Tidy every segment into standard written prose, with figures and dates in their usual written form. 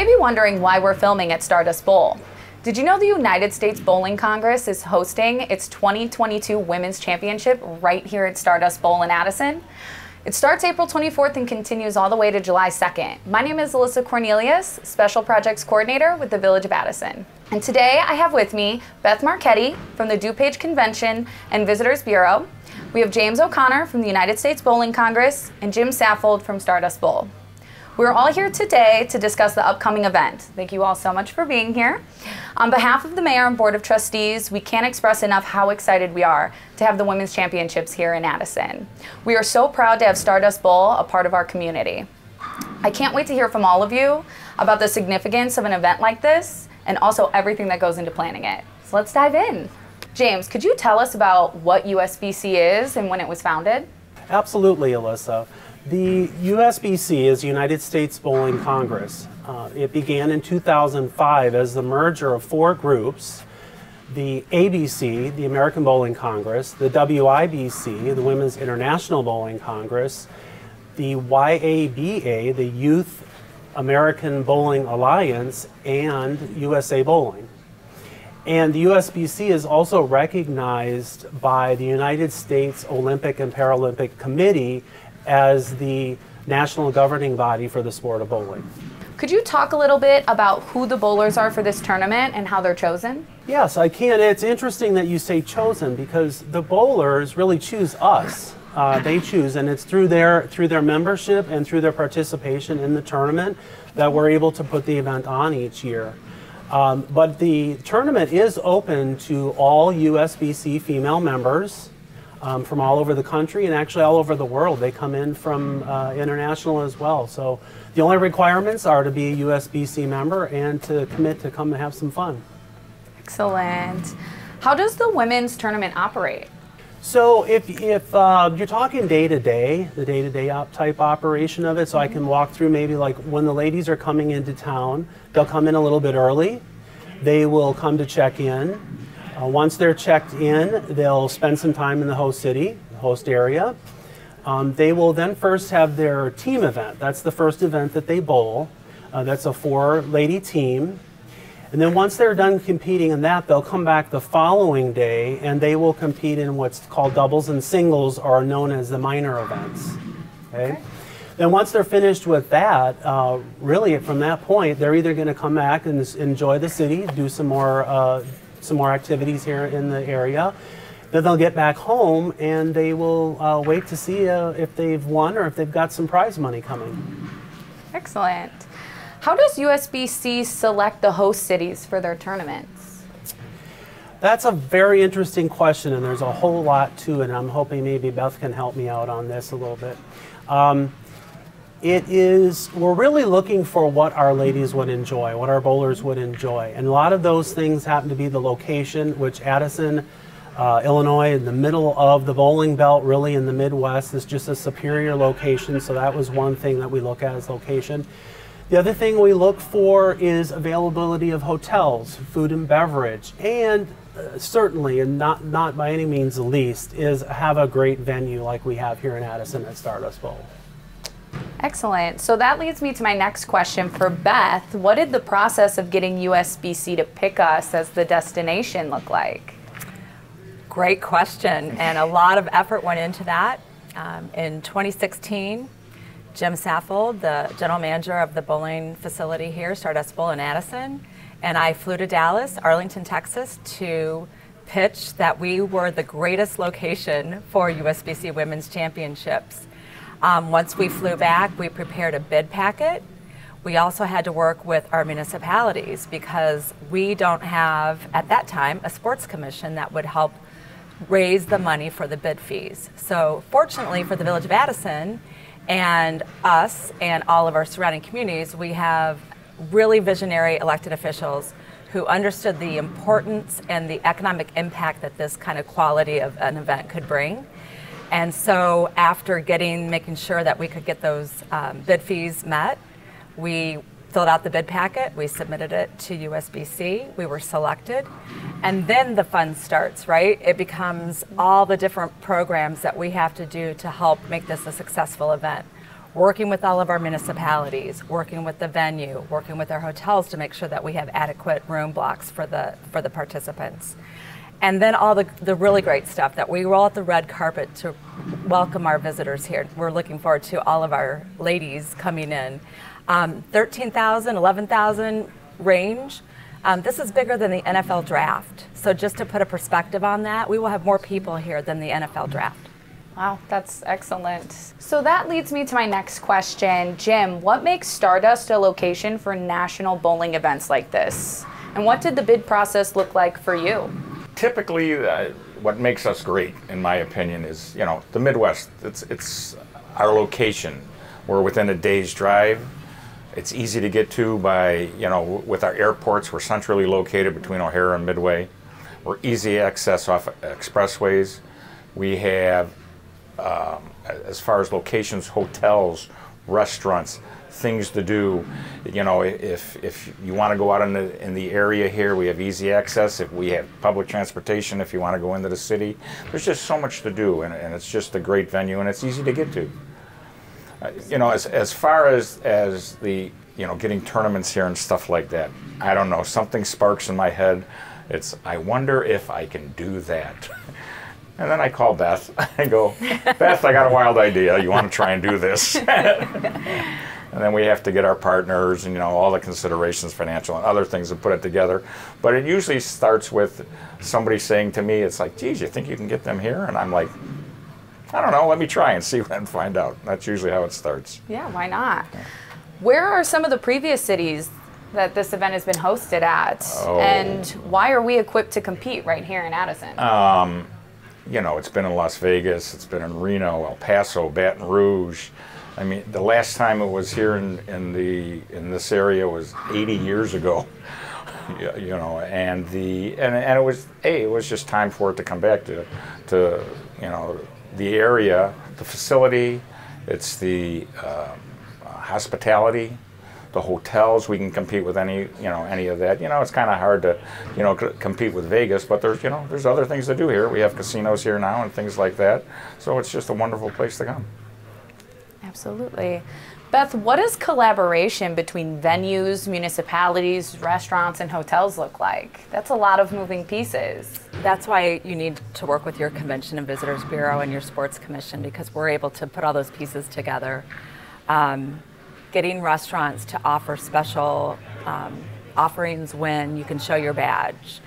may be wondering why we're filming at Stardust Bowl. Did you know the United States Bowling Congress is hosting its 2022 Women's Championship right here at Stardust Bowl in Addison? It starts April 24th and continues all the way to July 2nd. My name is Alyssa Cornelius, Special Projects Coordinator with the Village of Addison. And today I have with me Beth Marchetti from the DuPage Convention and Visitors Bureau. We have James O'Connor from the United States Bowling Congress and Jim Saffold from Stardust Bowl. We're all here today to discuss the upcoming event. Thank you all so much for being here. On behalf of the Mayor and Board of Trustees, we can't express enough how excited we are to have the Women's Championships here in Addison. We are so proud to have Stardust Bowl a part of our community. I can't wait to hear from all of you about the significance of an event like this and also everything that goes into planning it. So let's dive in. James, could you tell us about what USBC is and when it was founded? Absolutely, Alyssa. The Usbc is United States Bowling Congress. It began in 2005 as the merger of four groups: the ABC, the American Bowling Congress; the WIBC, the Women's International Bowling Congress; the YABA, the Youth American Bowling Alliance; and USA Bowling. And the USBC is also recognized by the United States Olympic and Paralympic Committee as the national governing body for the sport of bowling. Could you talk a little bit about who the bowlers are for this tournament and how they're chosen? Yes, I can. It's interesting that you say chosen because the bowlers really choose us. They choose, and it's through their membership and through their participation in the tournament that we're able to put the event on each year. But the tournament is open to all USBC female members from all over the country and actually all over the world. They come in from international as well. So the only requirements are to be a USBC member and to commit to come and have some fun. Excellent. How does the women's tournament operate? So if you're talking day-to-day, the day-to-day type operation of it, so I can walk through maybe like when the ladies are coming into town, they'll come in a little bit early. They will come to check in. Once they're checked in, they'll spend some time in the host city, the host area. They will then first have their team event. That's the first event that they bowl. That's a 4-lady team. And then once they're done competing in that, they'll come back the following day and they will compete in what's called doubles and singles, or known as the minor events. Okay? Then once they're finished with that, really from that point, they're either going to come back and enjoy the city, do some more activities here in the area. Then they'll get back home and they will wait to see if they've won or if they've got some prize money coming. Excellent. How does USBC select the host cities for their tournaments? That's a very interesting question, and there's a whole lot to it, and I'm hoping maybe Beth can help me out on this a little bit. We're really looking for what our ladies would enjoy, what our bowlers would enjoy. And a lot of those things happen to be the location, which Addison, Illinois, in the middle of the bowling belt, really in the Midwest, is just a superior location. So that was one thing that we look at as location. The other thing we look for is availability of hotels, food and beverage, and certainly, and not by any means the least, is have a great venue like we have here in Addison at Stardust Bowl. Excellent. So that leads me to my next question for Beth. What did the process of getting USBC to pick us as the destination look like? Great question, and a lot of effort went into that. In 2016, Jim Saffold, the general manager of the bowling facility here, Stardust Bowl in Addison, and I flew to Dallas, Arlington, Texas, to pitch that we were the greatest location for USBC Women's Championships. Once we flew back, we prepared a bid packet. We also had to work with our municipalities because we don't have, at that time, a sports commission that would help raise the money for the bid fees. So fortunately for the Village of Addison and us and all of our surrounding communities, we have really visionary elected officials who understood the importance and the economic impact that this kind of quality of an event could bring. And so after making sure that we could get those bid fees met, we filled out the bid packet, we submitted it to USBC, we were selected, and then the fun starts, right? It becomes all the different programs that we have to do to help make this a successful event. working with all of our municipalities, working with the venue, working with our hotels to make sure that we have adequate room blocks for the participants. And then all the really great stuff that we roll out the red carpet to welcome our visitors here. We're looking forward to all of our ladies coming in. 13,000, 11,000 range. This is bigger than the NFL draft. So just to put a perspective on that, we will have more people here than the NFL draft. Wow, that's excellent. So that leads me to my next question. Jim, what makes Stardust a location for national bowling events like this? And what did the bid process look like for you? Typically, what makes us great, in my opinion, is, you know, the Midwest. It's our location. We're within a day's drive. It's easy to get to by, you know, with our airports. We're centrally located between O'Hare and Midway. We're easy access off expressways. We have, as far as locations, hotels, restaurants, things to do. You know, if you want to go out in the area here, we have easy access. If we have public transportation, if you want to go into the city, there's just so much to do, and it's just a great venue, and it's easy to get to. You know, as far as the, you know, getting tournaments here and stuff like that, I don't know, something sparks in my head. It's, I wonder if I can do that. And then I call Beth. I go, Beth, I got a wild idea. You want to try and do this? And then we have to get our partners and, you know, all the considerations, financial and other things, to put it together. But it usually starts with somebody saying to me, it's like, geez, you think you can get them here? And I'm like, I don't know, let me try and see and find out. That's usually how it starts. Yeah, why not? Where are some of the previous cities that this event has been hosted at? Oh. And why are we equipped to compete right here in Addison? You know, it's been in Las Vegas, it's been in Reno, El Paso, Baton Rouge. I mean, the last time it was here in this area was 80 years ago. You know, and it was just time for it to come back to you know, the area, the facility, it's the hospitality, the hotels. We can compete with any of that. You know, it's kind of hard to, you know, compete with Vegas, but there's other things to do here. We have casinos here now and things like that. So it's just a wonderful place to come. Absolutely. Beth, what does collaboration between venues, municipalities, restaurants, and hotels look like? That's a lot of moving pieces. That's why you need to work with your Convention and Visitors Bureau and your Sports Commission, because we're able to put all those pieces together. Getting restaurants to offer special offerings when you can show your badge.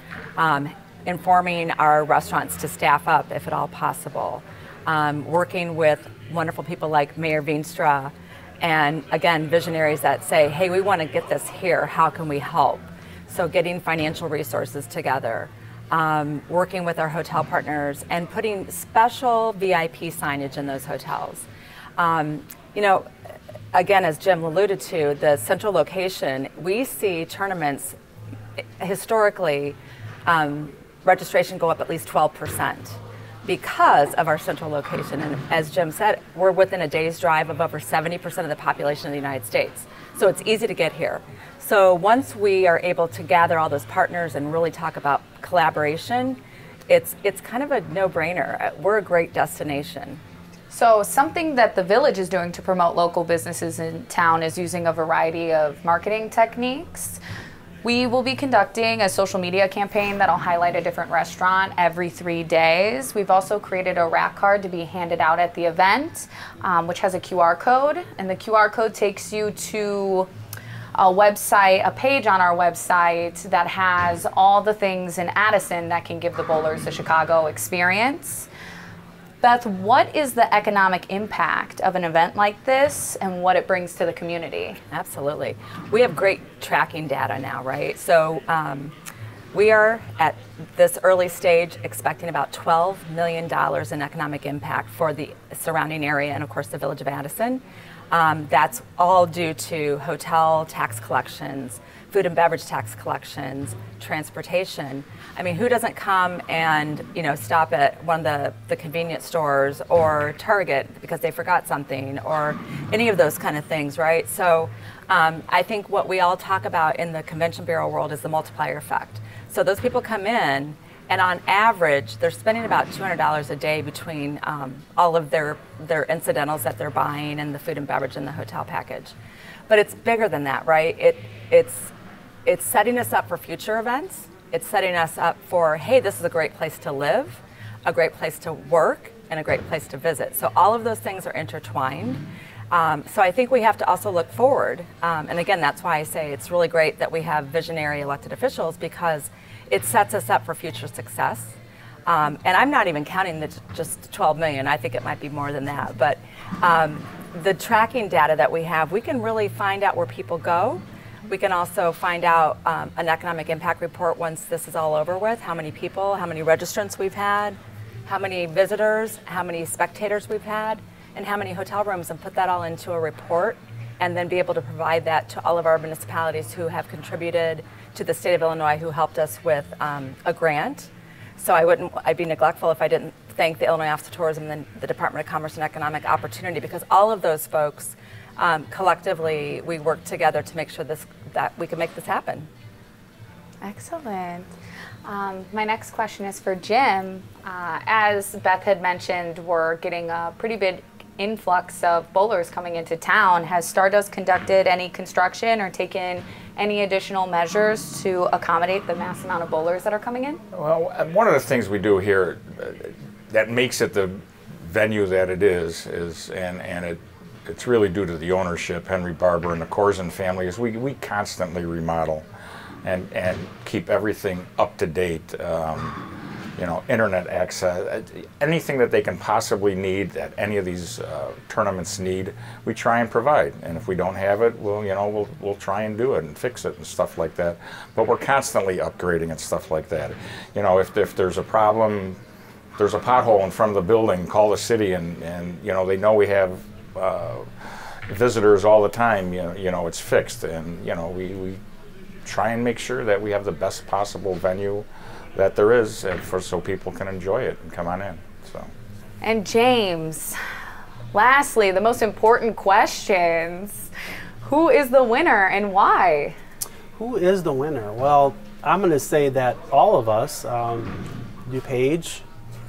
Informing our restaurants to staff up if at all possible. Working with wonderful people like Mayor Veenstra, and again, visionaries that say, hey, we want to get this here, how can we help? So getting financial resources together, working with our hotel partners, and putting special VIP signage in those hotels. You know, again, as Jim alluded to, the central location, we see tournaments historically, registration go up at least 12%. Because of our central location. And as Jim said, we're within a day's drive of over 70% of the population of the United States. So it's easy to get here. So once we are able to gather all those partners and really talk about collaboration, it's kind of a no-brainer. We're a great destination. So something that the Village is doing to promote local businesses in town is using a variety of marketing techniques. We will be conducting a social media campaign that'll highlight a different restaurant every 3 days. We've also created a rack card to be handed out at the event, which has a QR code. And the QR code takes you to a website, a page on our website that has all the things in Addison that can give the bowlers the Chicago experience. Beth, what is the economic impact of an event like this and what it brings to the community? Absolutely. We have great tracking data now, right? So we are at this early stage expecting about $12 million in economic impact for the surrounding area and of course the Village of Addison. That's all due to hotel tax collections, food and beverage tax collections, transportation. I mean, who doesn't come and, you know, stop at one of the convenience stores or Target because they forgot something or any of those kind of things, right? So I think what we all talk about in the Convention Bureau world is the multiplier effect. So those people come in And on average, they're spending about $200 a day between all of their incidentals that they're buying and the food and beverage in the hotel package. But it's bigger than that, right? It's setting us up for future events. It's setting us up for, hey, this is a great place to live, a great place to work, and a great place to visit. So all of those things are intertwined. So I think we have to also look forward. And again, that's why I say it's really great that we have visionary elected officials, because it sets us up for future success. And I'm not even counting the just 12 million. I think it might be more than that. But the tracking data that we have, we can really find out where people go. We can also find out an economic impact report once this is all over with, how many people, how many registrants we've had, how many visitors, how many spectators we've had, and how many hotel rooms, and put that all into a report, and then be able to provide that to all of our municipalities who have contributed, to the state of Illinois who helped us with a grant. So I'd be neglectful if I didn't thank the Illinois Office of Tourism and the Department of Commerce and Economic Opportunity, because all of those folks, collectively, we work together to make sure that we can make this happen. Excellent. My next question is for Jim. As Beth had mentioned, we're getting a pretty big influx of bowlers coming into town. Has Stardust conducted any construction or taken any additional measures to accommodate the mass amount of bowlers that are coming in? Well, one of the things we do here that makes it the venue that it is it's really due to the ownership, Henry Barber and the Corzin family, is we constantly remodel and keep everything up to date. You know, internet access, anything that they can possibly need, that any of these tournaments need, we try and provide. And if we don't have it, we'll try and do it and fix it and stuff like that. But we're constantly upgrading and stuff like that. You know, if there's a problem, there's a pothole in front of the building, call the city, and you know, they know we have visitors all the time. You know, it's fixed, and you know, we try and make sure that we have the best possible venue that there is, so people can enjoy it and come on in. So. And James, lastly, the most important questions. Who is the winner and why? Who is the winner? Well, I'm going to say that all of us, DuPage,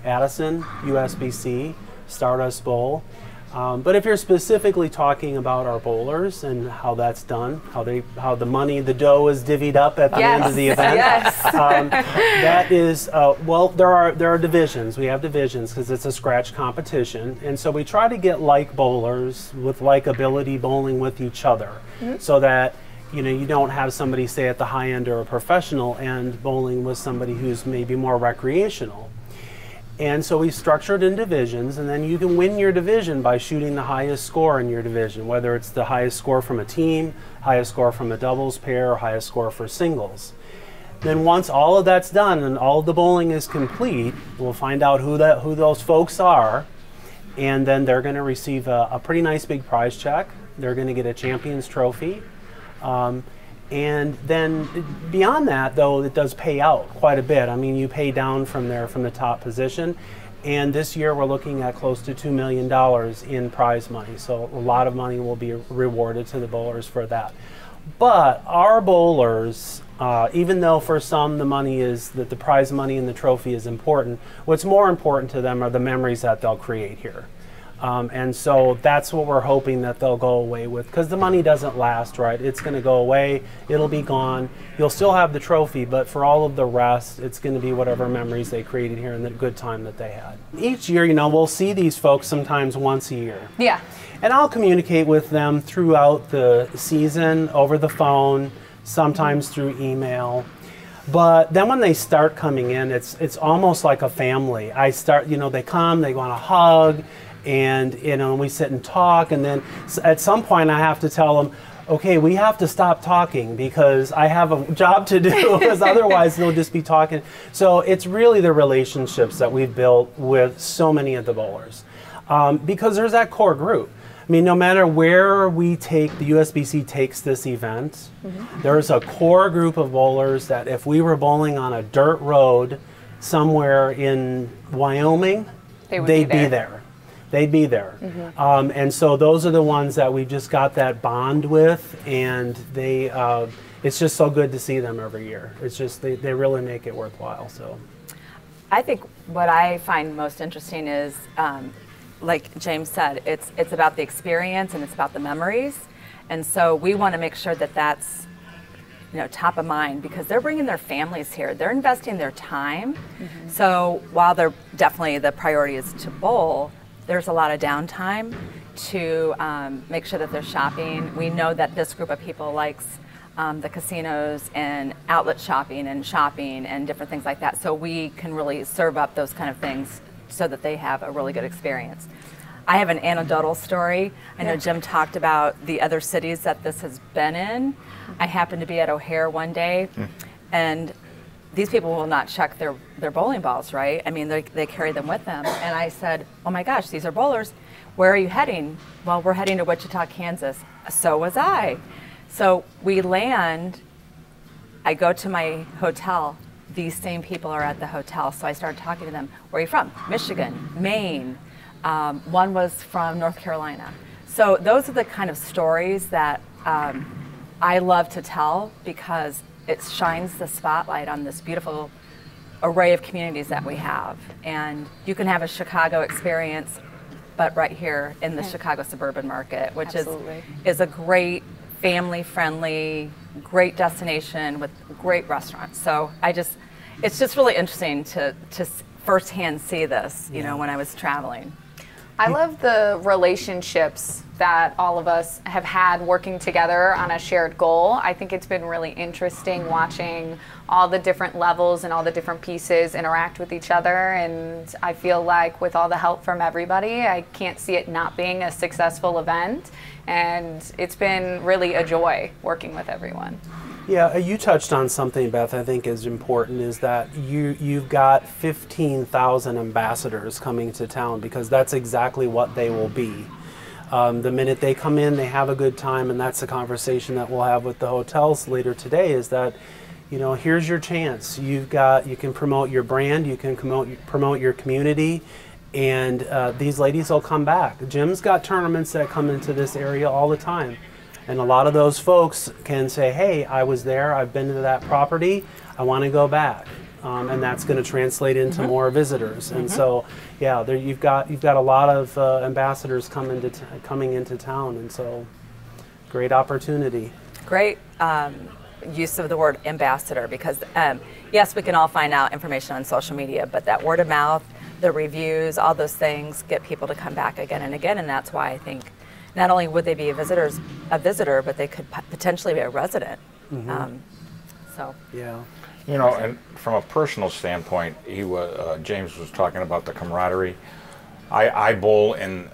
Addison, Usbc, Stardust Bowl. But if you're specifically talking about our bowlers and how that's done, how the money, the dough is divvied up at the end of the event, that is, well, there are divisions. We have divisions because it's a scratch competition, and so we try to get like bowlers with like ability bowling with each other, so that you don't have somebody, say, at the high end or a professional end bowling with somebody who's maybe more recreational. And so we structured in divisions, and then you can win your division by shooting the highest score in your division, whether it's the highest score from a team, highest score from a doubles pair, or highest score for singles. Then once all of that's done and all of the bowling is complete, we'll find out who those folks are, and then they're going to receive a pretty nice big prize check. They're going to get a champion's trophy. And then beyond that, though, it does pay out quite a bit. I mean, you pay down from the top position. And this year we're looking at close to $2 million in prize money. So a lot of money will be rewarded to the bowlers for that. But our bowlers, even though for some the money is, that the prize money and the trophy is important, what's more important to them are the memories that they'll create here. And so that's what we're hoping that they'll go away with, because the money doesn't last, right? It's going to go away, it'll be gone. You'll still have the trophy, but for all of the rest, it's going to be whatever memories they created here and the good time that they had. Each year, we'll see these folks sometimes once a year. Yeah. And I'll communicate with them throughout the season, over the phone, sometimes through email. But then when they start coming in, it's almost like a family. They come, they want to hug, and we sit and talk, and then at some point I have to tell them, okay, we have to stop talking because I have a job to do, because otherwise they'll just be talking. So it's really the relationships that we've built with so many of the bowlers, because there's that core group. I mean, no matter where the USBC takes this event, there's a core group of bowlers that if we were bowling on a dirt road somewhere in Wyoming, they'd be there. They'd be there. And so those are the ones that we've just got that bond with, and it's just so good to see them every year. It's just, they really make it worthwhile. So I think what I find most interesting is, like James said, it's about the experience and it's about the memories. And so we want to make sure that that's, you know, top of mind, because they're bringing their families here. They're investing their time. So while they're definitely the priority is to bowl, there's a lot of downtime to make sure that they're shopping. We know that this group of people likes the casinos and outlet shopping and different things like that. So we can really serve up those kind of things so that they have a really good experience. I have an anecdotal story. I know Jim talked about the other cities that this has been in. I happened to be at O'Hare one day, and these people will not check their bowling balls, right? I mean, they carry them with them. And I said, oh my gosh, these are bowlers. Where are you heading? Well, we're heading to Wichita, Kansas. So was I. So we land, I go to my hotel. These same people are at the hotel. So I started talking to them. Where are you from? Michigan, Maine. One was from North Carolina. So those are the kind of stories that I love to tell, because it shines the spotlight on this beautiful array of communities that we have. And you can have a Chicago experience, but right here in the Chicago suburban market, which is a great family-friendly, great destination with great restaurants. So it's just really interesting to firsthand see this, you know, when I was traveling. I love the relationships that all of us have had working together on a shared goal. I think it's been really interesting watching all the different levels and all the different pieces interact with each other. And I feel like with all the help from everybody, I can't see it not being a successful event. And it's been really a joy working with everyone. Yeah, you touched on something, Beth, I think is important, is that you've got 15,000 ambassadors coming to town, because that's exactly what they will be. The minute they come in, they have a good time, and that's the conversation that we'll have with the hotels later today, is that, you know, here's your chance. You can promote your brand, you can promote your community, and these ladies will come back. Jim's got tournaments that come into this area all the time. And a lot of those folks can say, hey, I was there, I've been to that property, I want to go back. And that's going to translate into more visitors. And so, yeah, you've got a lot of ambassadors coming into town, and so great opportunity. Great use of the word ambassador, because yes, we can all find out information on social media, but that word of mouth, the reviews, all those things get people to come back again and again, and that's why I think not only would they be a visitor, but they could potentially be a resident. So yeah, you know, and from a personal standpoint, James was talking about the camaraderie. I bowl in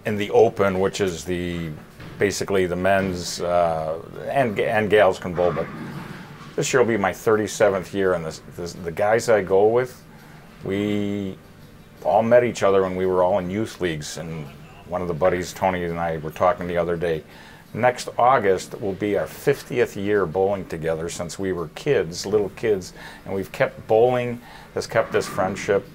the Open, which is basically the men's and gals can bowl, but this year will be my 37th year, and the guys I go with, we all met each other when we were all in youth leagues. And one of the buddies, Tony, and I were talking the other day. Next August will be our 50th year bowling together since we were kids, little kids, and we've kept bowling, has kept this friendship.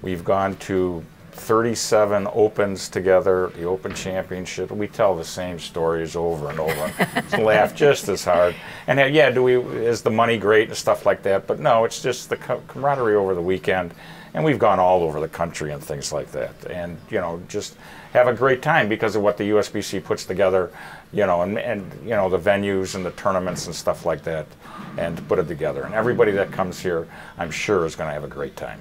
We've gone to 37 Opens together, the Open Championship. We tell the same stories over and over. Laugh just as hard. And yeah, is the money great and stuff like that? But no, it's just the camaraderie over the weekend. And we've gone all over the country and things like that. And, you know, just have a great time because of what the USBC puts together, you know, and you know, the venues and the tournaments and stuff like that, and to put it together. And everybody that comes here, I'm sure, is going to have a great time.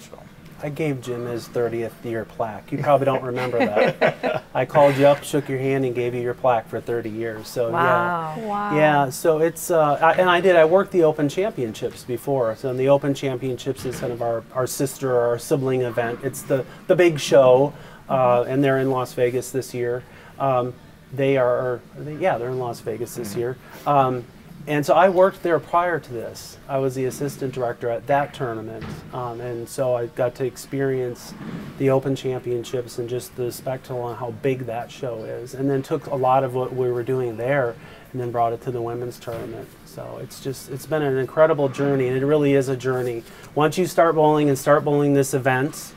So I gave Jim his 30th year plaque. You probably don't remember that. I called you up, shook your hand, and gave you your plaque for 30 years. So wow. Yeah, wow. Yeah. So it's and I worked the Open Championships before. So the Open Championships is kind of our sister or our sibling event. It's the big show. And they're in Las Vegas this year. They're in Las Vegas this year. And so I worked there prior to this. I was the assistant director at that tournament. And so I got to experience the Open Championships and just the spectacle on how big that show is. And then took a lot of what we were doing there and then brought it to the women's tournament. So it's been an incredible journey, and it really is a journey. Once you start bowling this event,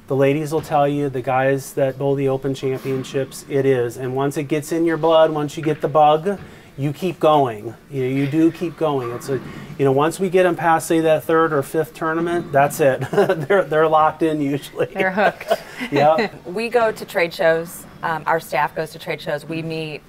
the ladies will tell you, the guys that bowl the Open Championships, it is. And once it gets in your blood, once you get the bug, you keep going. You do keep going. It's a, once we get them past, say, that third or fifth tournament, that's it. they're locked in usually. They're hooked. Yeah. We go to trade shows. Our staff goes to trade shows. We meet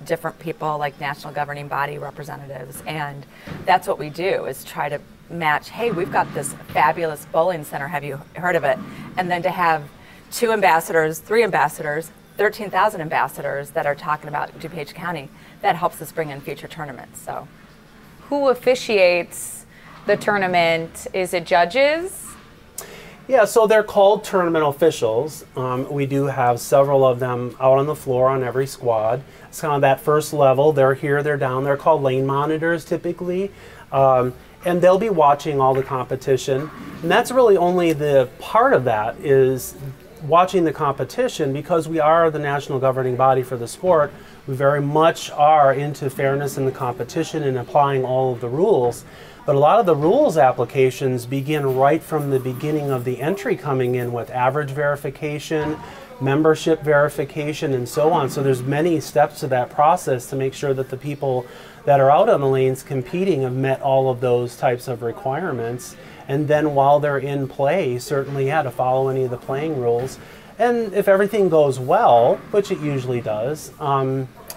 different people like national governing body representatives, and that's what we do, is try to match, hey, we've got this fabulous bowling center, have you heard of it? And then to have 2 ambassadors, 3 ambassadors, 13,000 ambassadors that are talking about DuPage County, that helps us bring in future tournaments. So, who officiates the tournament? Is it judges? Yeah, so they're called tournament officials. We do have several of them out on the floor on every squad. It's kind of that first level. They're here, they're down. They're called lane monitors typically. And they'll be watching all the competition. And that's really only the part of that is watching the competition, because we are the national governing body for the sport. We very much are into fairness in the competition and applying all of the rules. But a lot of the rules applications begin right from the beginning of the entry, coming in with average verification, membership verification, and so on. So there's many steps to that process to make sure that the people that are out on the lanes competing have met all of those types of requirements. And then while they're in play, certainly, to follow any of the playing rules. And if everything goes well, which it usually does,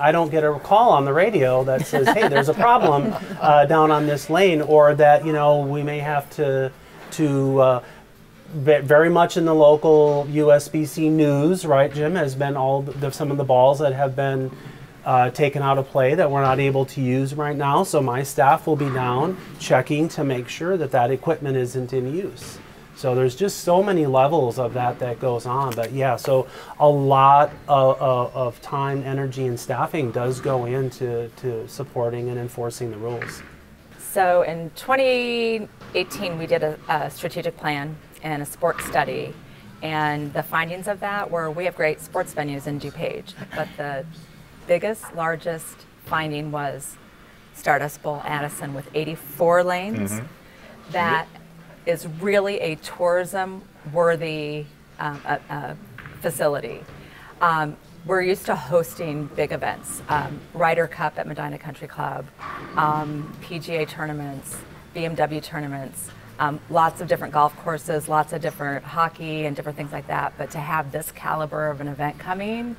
I don't get a call on the radio that says, hey, there's a problem down on this lane, or that, we may have to very much in the local Usbc news, right, Jim, has been some of the balls that have been taken out of play that we're not able to use right now. So my staff will be down checking to make sure that that equipment isn't in use. So there's just so many levels of that goes on. But yeah, so a lot of time, energy, and staffing does go into supporting and enforcing the rules. So in 2018, we did a strategic plan and a sports study. And the findings of that were, we have great sports venues in DuPage, but the biggest, largest finding was Stardust Bowl, Addison, with 84 lanes. That is really a tourism-worthy facility. We're used to hosting big events, Ryder Cup at Medina Country Club, PGA tournaments, BMW tournaments, lots of different golf courses, lots of different hockey and different things like that. But to have this caliber of an event coming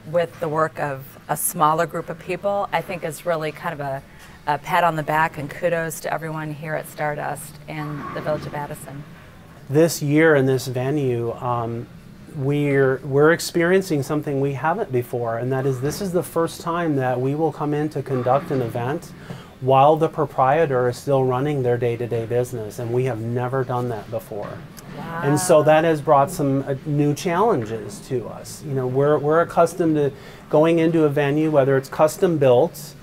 with the work of a smaller group of people, I think is really kind of a pat on the back and kudos to everyone here at Stardust and the Village of Addison. This year in this venue, we're experiencing something we haven't before, and that is, this is the first time that we will come in to conduct an event while the proprietor is still running their day-to-day business, and we have never done that before. Wow. And so that has brought some new challenges to us. We're accustomed to going into a venue, whether it's custom built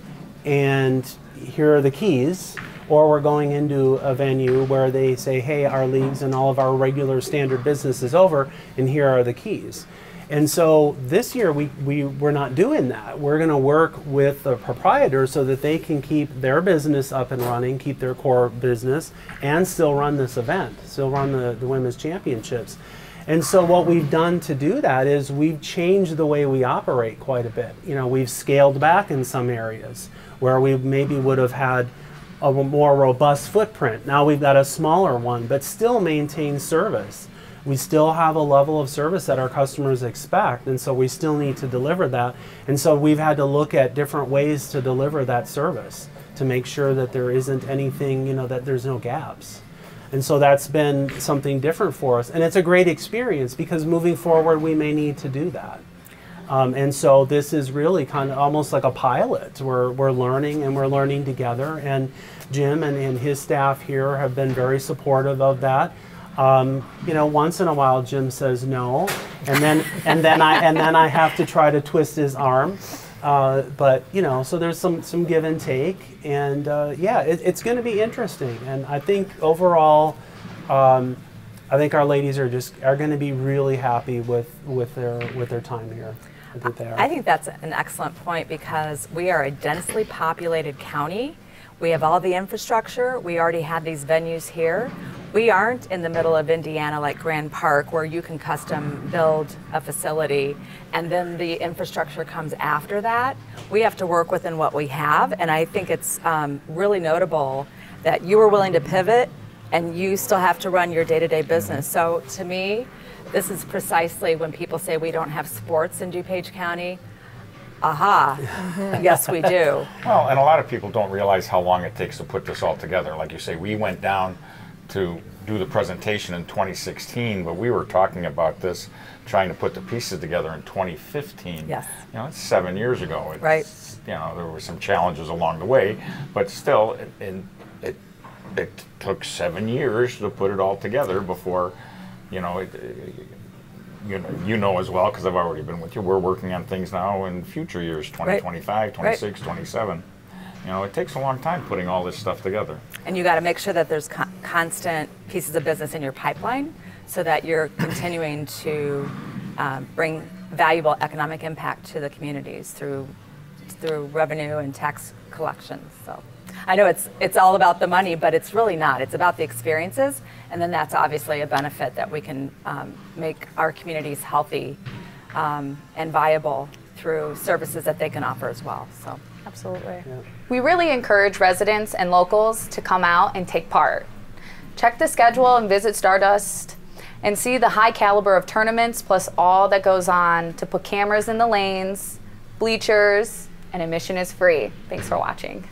and here are the keys, or we're going into a venue where they say, hey, our leagues and all of our regular standard business is over, and here are the keys. And so this year we're not doing that. We're going to work with the proprietors so that they can keep their business up and running, keep their core business, and still run this event, still run the women's championships. And so what we've done to do that is we've changed the way we operate quite a bit. We've scaled back in some areas where we maybe would have had a more robust footprint. Now we've got a smaller one, but still maintain service. We still have a level of service that our customers expect, and so we still need to deliver that. And so we've had to look at different ways to deliver that service to make sure that there isn't anything, that there's no gaps. And so that's been something different for us. And it's a great experience, because moving forward we may need to do that. And so this is really kind of almost like a pilot. We're learning, and we're learning together. And Jim and his staff here have been very supportive of that. Once in a while Jim says no, and then I have to try to twist his arm. But so there's some give and take, and yeah, it's going to be interesting. And I think overall, I think our ladies are going to be really happy with their time here. I think they are. I think that's an excellent point, because we are a densely populated county We have all the infrastructure. We already have these venues here. We aren't in the middle of Indiana like Grand Park where you can custom build a facility and then the infrastructure comes after that. We have to work within what we have, and I think it's really notable that you were willing to pivot and you still have to run your day-to-day business. So to me, this is precisely when people say we don't have sports in DuPage County. Aha, yes we do. Well, and a lot of people don't realize how long it takes to put this all together. Like you say, we went down to do the presentation in 2016, but we were talking about this, trying to put the pieces together in 2015. Yes. You know, it's 7 years ago. It's, right. You know, there were some challenges along the way, but still, it took 7 years to put it all together before, you know, you know as well, because I've already been with you, we're working on things now in future years, 2025, 26, 27. You know, it takes a long time putting all this stuff together. And you got to make sure that there's constant pieces of business in your pipeline so that you're continuing to bring valuable economic impact to the communities through revenue and tax collections. So I know it's all about the money, but it's really not. It's about the experiences, and then that's obviously a benefit that we can make our communities healthy and viable through services that they can offer as well. So absolutely. Yeah. We really encourage residents and locals to come out and take part. Check the schedule and visit Stardust and see the high caliber of tournaments plus all that goes on to put cameras in the lanes, bleachers, and admission is free. Thanks for watching.